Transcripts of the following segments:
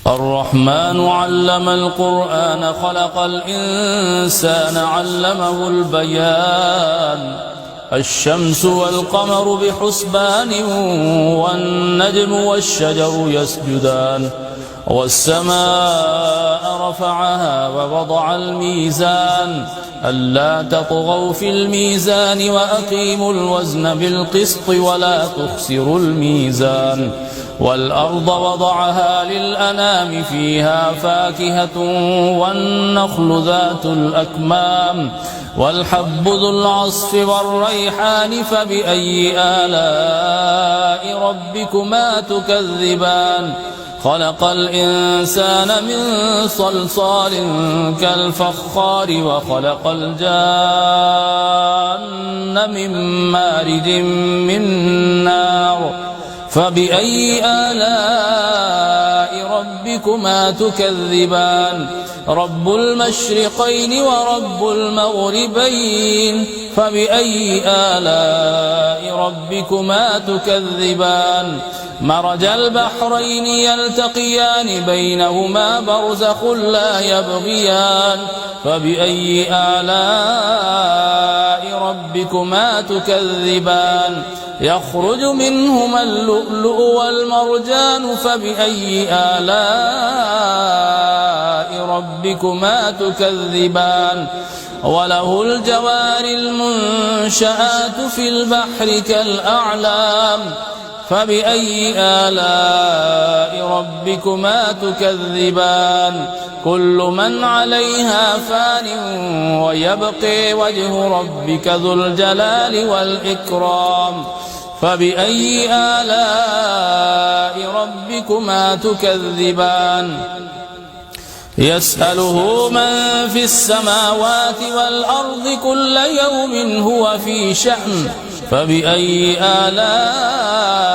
الرحمن علم القرآن خلق الإنسان علمه البيان الشمس والقمر بحسبان والنجم والشجر يسجدان والسماء رفعها ووضع الميزان ألا تطغوا في الميزان وأقيموا الوزن بالقسط ولا تخسروا الميزان والأرض وضعها للأنام فيها فاكهة والنخل ذات الأكمام والحب ذو العصف والريحان فبأي آلاء ربكما تكذبان خلق الإنسان من صلصال كالفخار وخلق الجان من مارج من نار فبأي آلاء ربكما تكذبان رب المشرقين ورب المغربين فبأي آلاء ربكما تكذبان مرج البحرين يلتقيان بينهما برزخ لا يبغيان فبأي آلاء ربكما تكذبان يخرج منهما اللؤلؤ والمرجان فبأي آلاء ربكما تكذبان وله الجوار المنشآت في البحر كالأعلام فبأي آلاء ربكما تكذبان كل من عليها فان ويبقي وجه ربك ذو الجلال والإكرام فبأي آلاء ربكما تكذبان يسأله من في السماوات والأرض كل يوم هو في شأن فبأي آلاء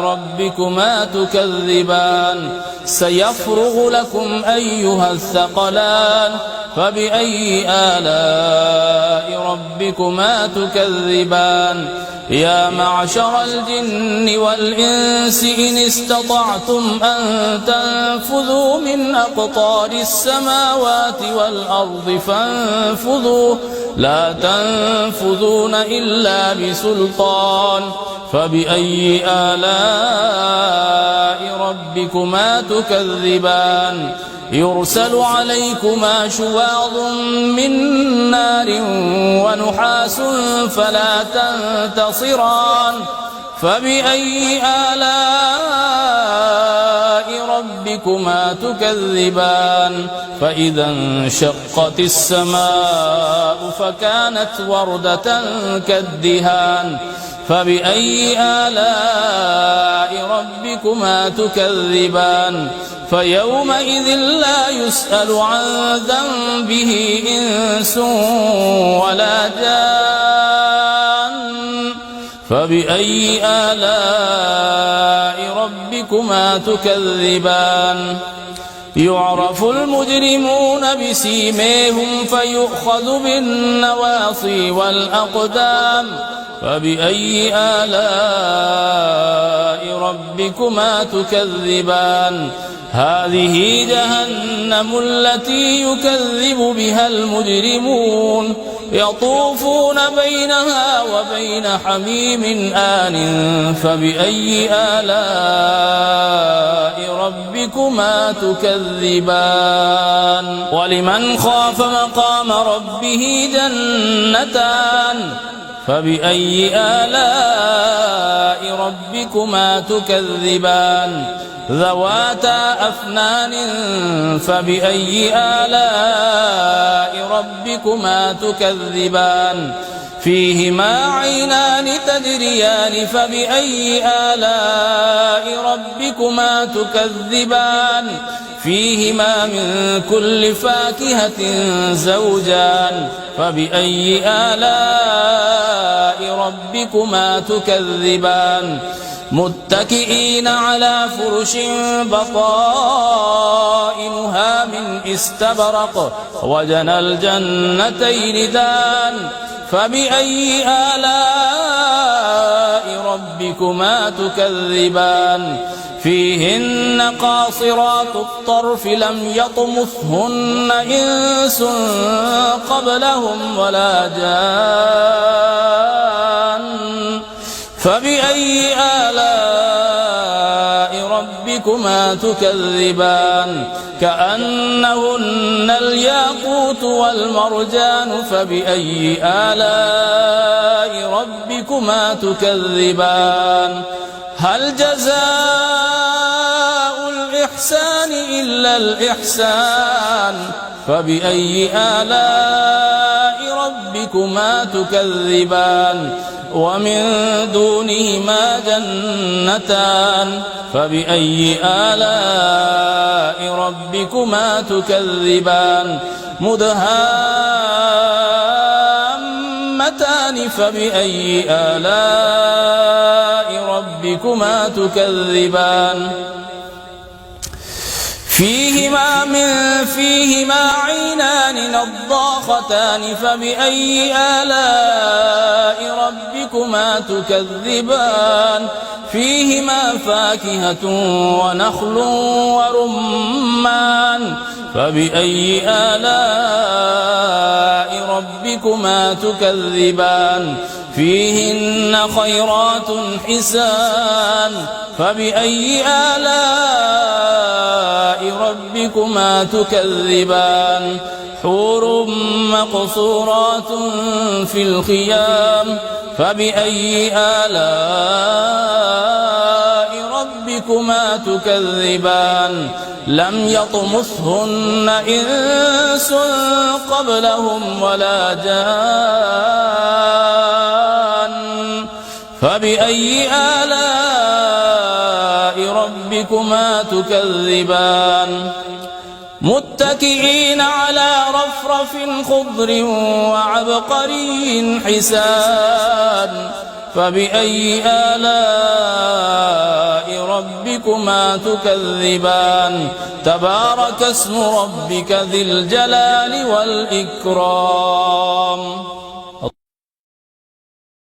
ربكما تكذبان سيفرغ لكم أيها الثقلان فبأي آلاء ربكما تكذبان يا معشر الجن والإنس إن استطعتم أن تنفذوا من أقطار السماوات والأرض فانفذوا لا تنفذون إلا بسلطان فبأي آلاء ربكما تكذبان يرسل عليكما شواظ من نار ونحاس فلا تنتصران فبأي آلاء ربكما تكذبان فإذا انشقت السماء فكانت وردة كالدهان فبأي آلاء ربكما تكذبان فيومئذ لا يسأل عن ذنبه إنس ولا جان فبأي آلاء ربكما تكذبان يعرف المجرمون بسيميهم فيؤخذ بالنواصي والأقدام فبأي آلاء ربكما تكذبان هذه جهنم التي يكذب بها المجرمون يطوفون بينها وبين حميم آن فبأي آلاء ربكما تكذبان ولمن خاف مقام ربه جنتان فبأي آلاء ربكما تكذبان ذواتا أفنان فبأي آلاء ربكما تكذبان فيهما عينان تجريان فبأي آلاء ربكما تكذبان فيهما من كل فاكهة زوجان فبأي آلاء ربكما تكذبان متكئين على فرش بطائنها من استبرق وجنى الجنتين دان فبأي آلاء ربكما تكذبان فيهن قاصرات الطرف لم يطمثهن إنس قبلهم ولا جان فبأي آلاء ربكما تكذبان كأنهن الياقوت والمرجان فبأي آلاء ربكما تكذبان هل جزاء الإحسان إلا الإحسان فبأي آلاء ربكما تكذبان ومن دونهما جنتان فبأي آلاء ربكما تكذبان مدهامتان فبأي آلاء ربكما تكذبان فيهما عينان نضاختان فبأي آلاء ربكما تكذبان فيهما فاكهة ونخل ورمان فبأي آلاء ربكما تكذبان فيهن خيرات حسان فبأي آلاء ربكما تكذبان حور مقصورات في الخيام فبأي آلاء ربكما تكذبان لم يطمثهن إنس قبلهم ولا جان فبأي آلاء ربكما تكذبان متكئين على رفرف خضر وعبقري حسان فبأي آلاء ربكما تكذبان تبارك اسم ربك ذي الجلال والإكرام